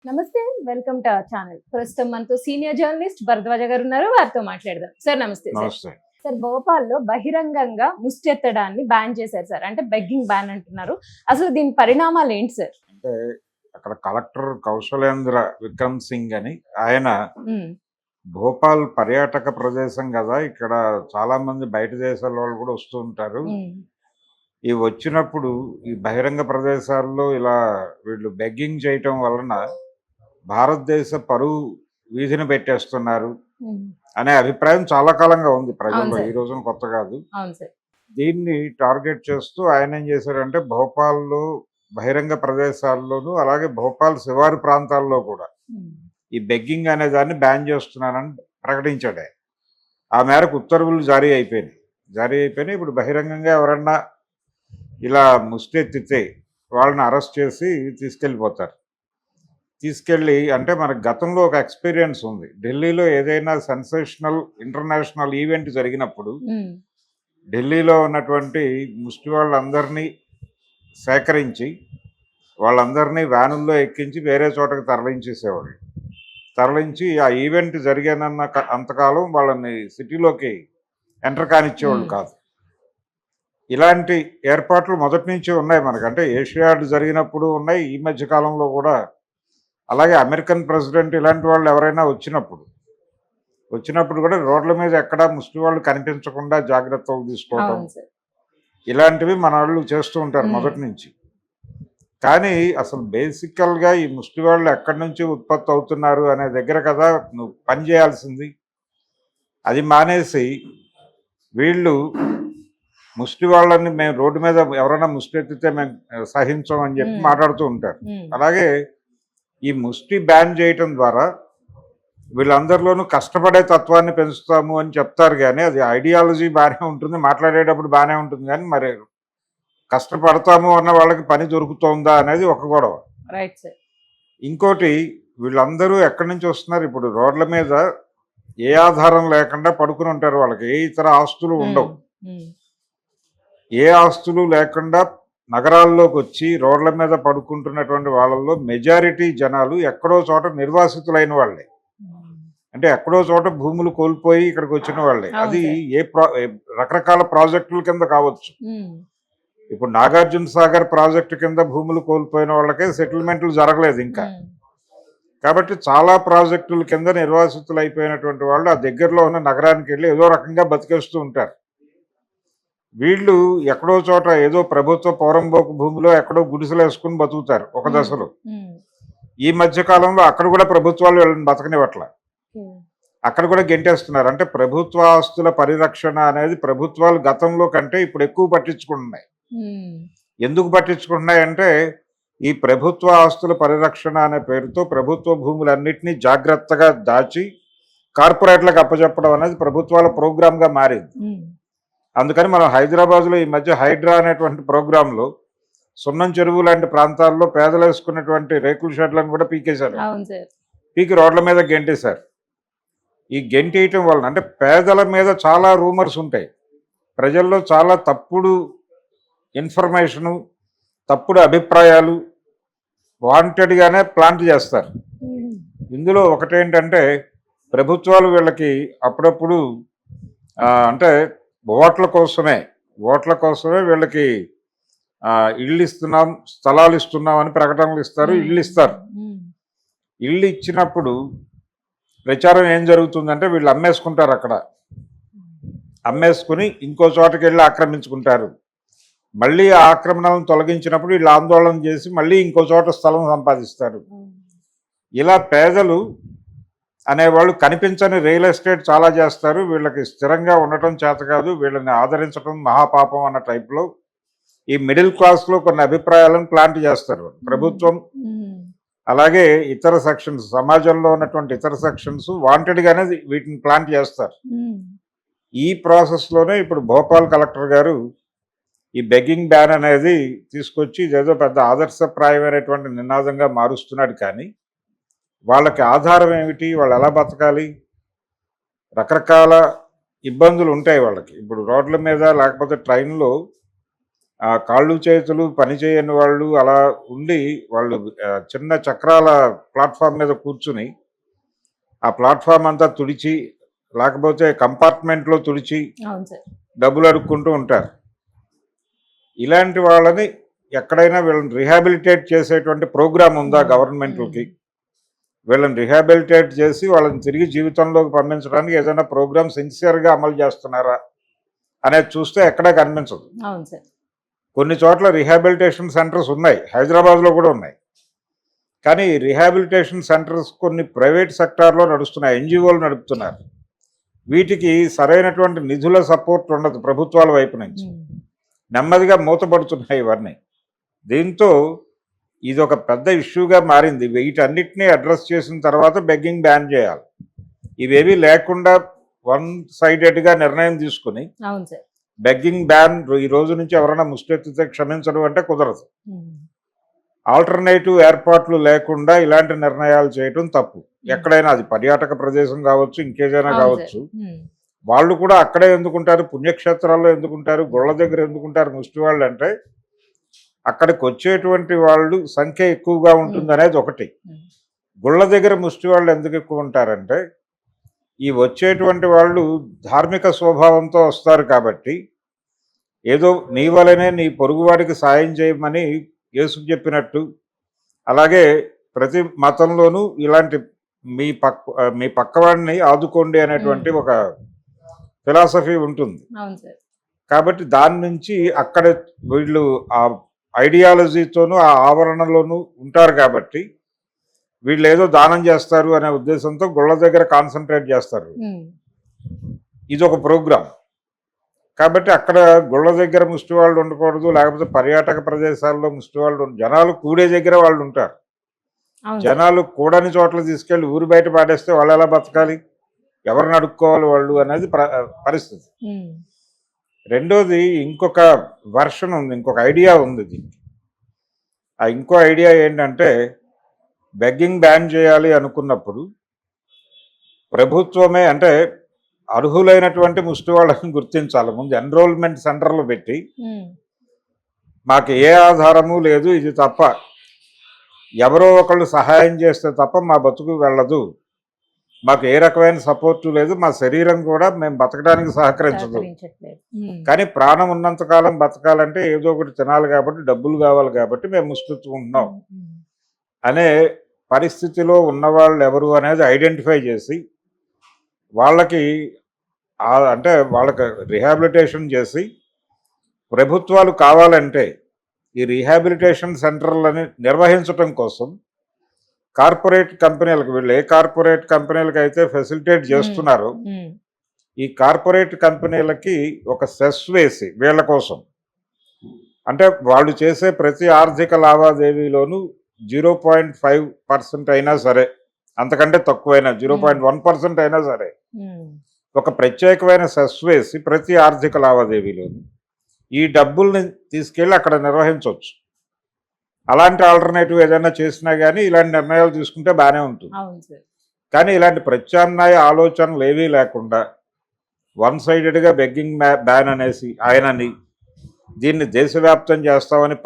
నమస్తే. Welcome to our channel. ప్రస్తుతం మనతో సీనియర్ జర్నలిస్ట్ భరద్వాజ గారు ఉన్నారు. వారితో మాట్లాడదాం. సార్ నమస్తే. నమస్తే. సార్ భోపాల్లో బహిరంగంగా ముష్టి ఎత్తడాన్ని బ్యాన్ చేశారు సార్. అంటే బెగ్గింగ్ బ్యాన్ అంటున్నారు. అసలు దీని పరిణామాలు ఏంటి సార్? అంటే అక్కడ కలెక్టర్ కౌశలేంద్ర విక్రమ్ సింగ్ అని ఆయన భోపాల్ పర్యాటక ప్రదేశం కదా, ఇక్కడ చాలా మంది బయట దేశాల వాళ్ళు కూడా వస్తూ ఉంటారు. ఈ వచ్చినప్పుడు ఈ బహిరంగ ప్రదేశాల్లో ఇలా వీళ్ళు బెగ్గింగ్ చేయటం వలన భారతదేశ పరువు వీధిని పెట్టేస్తున్నారు అనే అభిప్రాయం చాలా కాలంగా ఉంది ప్రజల్లో. ఈ రోజున కొత్త కాదు. దీన్ని టార్గెట్ చేస్తూ ఆయన ఏం చేశారంటే భోపాల్లో బహిరంగ ప్రదేశాల్లోనూ అలాగే భోపాల్ శివారు ప్రాంతాల్లో కూడా ఈ బెగ్గింగ్ అనే దాన్ని బ్యాన్ చేస్తున్నానని ప్రకటించాడు ఆయన. ఆ మేరకు ఉత్తర్వులు జారీ అయిపోయినాయి. ఇప్పుడు బహిరంగంగా ఎవరన్నా ఇలా ముష్టి ఎత్తితే వాళ్ళని అరెస్ట్ చేసి తీసుకెళ్ళి అంటే మనకు గతంలో ఒక ఎక్స్పీరియన్స్ ఉంది. ఢిల్లీలో ఏదైనా సెన్సేషనల్ ఇంటర్నేషనల్ ఈవెంట్ జరిగినప్పుడు ఢిల్లీలో ఉన్నటువంటి ముష్టి వాళ్ళందరినీ సేకరించి వాళ్ళందరినీ వ్యానుల్లో ఎక్కించి వేరే చోటకి తరలించి ఆ ఈవెంట్ జరిగానన్న అంతకాలం వాళ్ళని సిటీలోకి ఎంటర్ కానిచ్చేవాళ్ళు కాదు. ఇలాంటి ఏర్పాట్లు మొదటి నుంచి ఉన్నాయి మనకంటే. ఏషియాడ్ జరిగినప్పుడు ఉన్నాయి, ఈ మధ్య కాలంలో కూడా. అలాగే అమెరికన్ ప్రెసిడెంట్ ఇలాంటి వాళ్ళు ఎవరైనా వచ్చినప్పుడు కూడా రోడ్ల మీద ఎక్కడా ముష్టి వాళ్ళు కనిపించకుండా జాగ్రత్తలు తీసుకోవటం ఇలాంటివి మన వాళ్ళు చేస్తూ ఉంటారు మొదటి నుంచి. కానీ అసలు బేసికల్గా ఈ ముష్టి వాళ్ళు ఎక్కడి నుంచి ఉత్పత్తి అవుతున్నారు అనే దగ్గర కదా నువ్వు పని చేయాల్సింది. అది మానేసి వీళ్ళు ముష్టి వాళ్ళని మేము రోడ్డు మీద ఎవరైనా ముష్టి ఎత్తితే మేము సహించం అని చెప్పి మాట్లాడుతూ ఉంటారు. అలాగే ఈ ముష్టి బ్యాన్ చేయటం ద్వారా వీళ్ళందరిలోనూ కష్టపడే తత్వాన్ని పెంచుతాము అని చెప్తారు. కానీ అది ఐడియాలజీ బాగానే ఉంటుంది, మాట్లాడేటప్పుడు బాగానే ఉంటుంది, కానీ మరి కష్టపడతాము అన్న వాళ్ళకి పని దొరుకుతుందా అనేది ఒక గొడవ. ఇంకోటి, వీళ్ళందరూ ఎక్కడి నుంచి వస్తున్నారు? ఇప్పుడు రోడ్ల మీద ఏ ఆధారం లేకుండా పడుకుని ఉంటారు. వాళ్ళకి ఏ ఇతర ఆస్తులు ఉండవు. ఏ ఆస్తులు లేకుండా నగరాల్లోకి వచ్చి రోడ్ల మీద పడుకుంటున్నటువంటి వాళ్ళల్లో మెజారిటీ జనాలు ఎక్కడో చోట నిర్వాసితులైన వాళ్ళే. అంటే ఎక్కడో చోట భూములు కోల్పోయి ఇక్కడికి వచ్చిన వాళ్ళే. అది రకరకాల ప్రాజెక్టుల కింద కావచ్చు. ఇప్పుడు నాగార్జున సాగర్ ప్రాజెక్టు కింద భూములు కోల్పోయిన వాళ్ళకే సెటిల్మెంట్లు జరగలేదు ఇంకా. కాబట్టి చాలా ప్రాజెక్టుల కింద నిర్వాసితులు అయిపోయినటువంటి వాళ్ళు ఆ దగ్గరలో ఉన్న నగరానికి వెళ్ళి ఏదో రకంగా బతికేస్తూ ఉంటారు. వీళ్ళు ఎక్కడో చోట ఏదో ప్రభుత్వ పౌరంబోకు భూమిలో ఎక్కడో గుడిసెలు వేసుకుని బతుకుతారు ఒక దశలో. ఈ మధ్య కాలంలో అక్కడ కూడా ప్రభుత్వాలు వీళ్ళని బతకనివ్వట్ల, అక్కడ కూడా గెంటేస్తున్నారు. అంటే ప్రభుత్వ ఆస్తుల పరిరక్షణ అనేది ప్రభుత్వాలు గతంలో కంటే ఇప్పుడు ఎక్కువ పట్టించుకుంటున్నాయి. ఎందుకు పట్టించుకుంటున్నాయి అంటే ఈ ప్రభుత్వ ఆస్తుల పరిరక్షణ అనే పేరుతో ప్రభుత్వ భూములన్నింటినీ జాగ్రత్తగా దాచి కార్పొరేట్లకు అప్పచెప్పడం అనేది ప్రభుత్వాల ప్రోగ్రామ్గా మారింది. అందుకని మనం హైదరాబాద్లో ఈ మధ్య హైడ్రా అనేటువంటి ప్రోగ్రాంలో సున్నం చెరువు లాంటి ప్రాంతాల్లో పేదలు వేసుకున్నటువంటి రేకుల షెడ్లను కూడా పీకేశారు. పీకి రోడ్ల మీద గెంటేశారు. ఈ గెంటేయటం వలన అంటే పేదల మీద చాలా రూమర్స్ ఉంటాయి, ప్రజల్లో చాలా తప్పుడు ఇన్ఫర్మేషను, తప్పుడు అభిప్రాయాలు వాంటెడ్గానే ప్లాంట్ చేస్తారు. ఇందులో ఒకటేంటంటే ప్రభుత్వాలు వీళ్ళకి అప్పుడప్పుడు అంటే ఓట్ల కోసమే వీళ్ళకి ఇళ్ళు ఇస్తున్నాం, స్థలాలు ఇస్తున్నాం అని ప్రకటనలు ఇస్తారు, ఇళ్ళు ఇచ్చినప్పుడు ప్రచారం ఏం జరుగుతుందంటే వీళ్ళు అమ్మేసుకుంటారు. అక్కడ అమ్మేసుకుని ఇంకో చోటకి వెళ్ళి ఆక్రమించుకుంటారు. మళ్ళీ ఆ ఆక్రమణలను తొలగించినప్పుడు వీళ్ళు ఆందోళన చేసి మళ్ళీ ఇంకో చోట స్థలం సంపాదిస్తారు. ఇలా పేదలు అనేవాళ్ళు కనిపించని రియల్ ఎస్టేట్ చాలా చేస్తారు. వీళ్ళకి స్థిరంగా ఉండటం చేత కాదు, వీళ్ళని ఆదరించడం మహాపాపం అన్న టైప్లో ఈ మిడిల్ క్లాస్లో కొన్ని అభిప్రాయాలను ప్లాంట్ చేస్తారు ప్రభుత్వం. అలాగే ఇతర సెక్షన్స్, సమాజంలో ఉన్నటువంటి ఇతర సెక్షన్స్ వాంటెడ్గానే వీటిని ప్లాంట్ చేస్తారు. ఈ ప్రాసెస్లోనే ఇప్పుడు భోపాల్ కలెక్టర్ గారు ఈ బెగ్గింగ్ బ్యాన్ అనేది తీసుకొచ్చి ఇదేదో పెద్ద ఆదర్శప్రాయమైనటువంటి నినాదంగా మారుస్తున్నాడు. కానీ వాళ్ళకి ఆధారం ఏమిటి? వాళ్ళు ఎలా బతకాలి? రకరకాల ఇబ్బందులు ఉంటాయి వాళ్ళకి. ఇప్పుడు రోడ్ల మీద లేకపోతే ట్రైన్లో ఆ కాళ్ళు చేతులు పని చేయని వాళ్ళు అలా ఉండి వాళ్ళు చిన్న చక్రాల ప్లాట్ఫామ్ మీద కూర్చుని ఆ ప్లాట్ఫామ్ అంతా తుడిచి లేకపోతే కంపార్ట్మెంట్లో తుడిచి అవును సార్. డబ్బులు అడుక్కుంటూ ఉంటారు. ఇలాంటి వాళ్ళని ఎక్కడైనా వీళ్ళని రిహాబిలిటేట్ చేసేటువంటి ప్రోగ్రామ్ ఉందా గవర్నమెంట్లకి? వీళ్ళని రిహాబిలిటేట్ చేసి వాళ్ళని తిరిగి జీవితంలోకి పంపించడానికి ఏదైనా ప్రోగ్రామ్ సిన్సియర్గా అమలు చేస్తున్నారా అనేది చూస్తే ఎక్కడా కనిపించదు. అవును సార్. కొన్ని చోట్ల రిహాబిలిటేషన్ సెంటర్స్ ఉన్నాయి, హైదరాబాద్లో కూడా ఉన్నాయి. కానీ ఈ రిహాబిలిటేషన్ సెంటర్స్ కొన్ని ప్రైవేట్ సెక్టార్లో నడుస్తున్నాయి, ఎన్జిఓలు నడుపుతున్నారు. వీటికి సరైనటువంటి నిధుల సపోర్ట్ ఉండదు ప్రభుత్వాల వైపు నుంచి. నెమ్మదిగా మూతపడుతున్నాయి ఇవన్నీ. దీంతో ఇది ఒక పెద్ద ఇష్యూగా మారింది. వీటన్నిటినీ అడ్రస్ చేసిన తర్వాత బెగ్గింగ్ బ్యాన్ చేయాలి. ఇవేవి లేకుండా వన్ సైడెడ్గా నిర్ణయం తీసుకుని అవును సార్. బెగ్గింగ్ బ్యాన్ ఈ రోజు నుంచి ఎవరైనా ముష్టెత్తితే క్షమించడం అంటే కుదరదు. ఆల్టర్నేటివ్ ఏర్పాట్లు లేకుండా ఇలాంటి నిర్ణయాలు చేయటం తప్పు. ఎక్కడైనా అది పర్యాటక ప్రదేశం కావచ్చు, ఇంకేదైనా కావచ్చు. వాళ్ళు కూడా అక్కడే ఎందుకుంటారు, పుణ్యక్షేత్రాల్లో ఎందుకుంటారు, గుళ్ళ దగ్గర ఎందుకుంటారు ముష్టి వాళ్ళు అంటే అక్కడికి వచ్చేటువంటి వాళ్ళు సంఖ్య ఎక్కువగా ఉంటుంది అనేది ఒకటి. గుళ్ళ దగ్గర ముష్టి వాళ్ళు ఎందుకు ఎక్కువ ఉంటారంటే ఈ వచ్చేటువంటి వాళ్ళు ధార్మిక స్వభావంతో వస్తారు కాబట్టి ఏదో నీ వలనే నీ పొరుగువాడికి సాయం చేయమని యేసు చెప్పినట్టు, అలాగే ప్రతి మతంలోనూ ఇలాంటి మీ పక్కవాడిని ఆదుకోండి అనేటువంటి ఒక ఫిలాసఫీ ఉంటుంది. కాబట్టి దాని నుంచి అక్కడ వీళ్ళు ఆ ఐడియాలజీతోనూ ఆ ఆవరణలోనూ ఉంటారు కాబట్టి వీళ్ళు ఏదో దానం చేస్తారు అనే ఉద్దేశంతో గుళ్ళ దగ్గర కాన్సన్ట్రేట్ చేస్తారు. ఇది ఒక ప్రోగ్రామ్ కాబట్టి అక్కడ గుళ్ళ దగ్గర ముష్టి వాళ్ళు ఉండకూడదు, లేకపోతే పర్యాటక ప్రదేశాల్లో ముష్టి వాళ్ళు జనాలు కూడే దగ్గర వాళ్ళు ఉంటారు. జనాలు కూడని చోట్ల తీసుకెళ్లి ఊరు బయట పాడేస్తే వాళ్ళు ఎలా బతకాలి, ఎవరిని అడుక్కోవాలి వాళ్ళు అనేది పరిస్థితి. రెండోది ఇంకొక వర్షన్ ఉంది, ఇంకొక ఐడియా ఉంది దీనికి. ఆ ఇంకో ఐడియా ఏంటంటే బెగ్గింగ్ బ్యాన్ చేయాలి అనుకున్నప్పుడు ప్రభుత్వమే అంటే అర్హులైనటువంటి ముష్టి వాళ్ళని గుర్తించాలి. ముందు ఎన్రోల్మెంట్ సెంటర్లు పెట్టి మాకు ఏ ఆధారము లేదు, ఇది తప్ప ఎవరో ఒకళ్ళు సహాయం చేస్తే తప్ప మా బతుకు వెళ్ళదు, మాకు ఏ రకమైన సపోర్టు లేదు, మా శరీరం కూడా మేము బతకడానికి సహకరించదు, కానీ ప్రాణం ఉన్నంతకాలం బతకాలంటే ఏదో ఒకటి తినాలి కాబట్టి డబ్బులు కావాలి కాబట్టి మేము ముష్టించుకుంటున్నాం అనే పరిస్థితిలో ఉన్నవాళ్ళు ఎవరు అనేది ఐడెంటిఫై చేసి వాళ్ళకి అంటే వాళ్ళకి రిహాబిలిటేషన్ చేసి ప్రభుత్వాలు కావాలంటే ఈ రిహాబిలిటేషన్ సెంటర్లని నిర్వహించడం కోసం కార్పొరేట్ కంపెనీలకు, వీళ్ళు ఏ కార్పొరేట్ కంపెనీలకు అయితే ఫెసిలిటేట్ చేస్తున్నారో ఈ కార్పొరేట్ కంపెనీలకి ఒక సెస్ వేసి వీళ్ళ కోసం, అంటే వాళ్ళు చేసే ప్రతి ఆర్థిక లావాదేవీలోనూ 0.5% అయినా సరే, అంతకంటే తక్కువైనా 0.1% అయినా సరే ఒక ప్రత్యేకమైన సెస్ వేసి ప్రతి ఆర్థిక లావాదేవీలోనూ ఈ డబ్బుల్ని తీసుకెళ్ళి అక్కడ నిర్వహించవచ్చు. అలాంటి ఆల్టర్నేటివ్ ఏదైనా చేసినా కానీ ఇలాంటి నిర్ణయాలు తీసుకుంటే బాగానే ఉంటుంది. కానీ ఇలాంటి ప్రత్యామ్నాయ ఆలోచనలు ఏవీ లేకుండా వన్ సైడెడ్గా బెగ్గింగ్ బ్యాన్ అనేసి ఆయనని దీన్ని దేశవ్యాప్తం చేస్తామని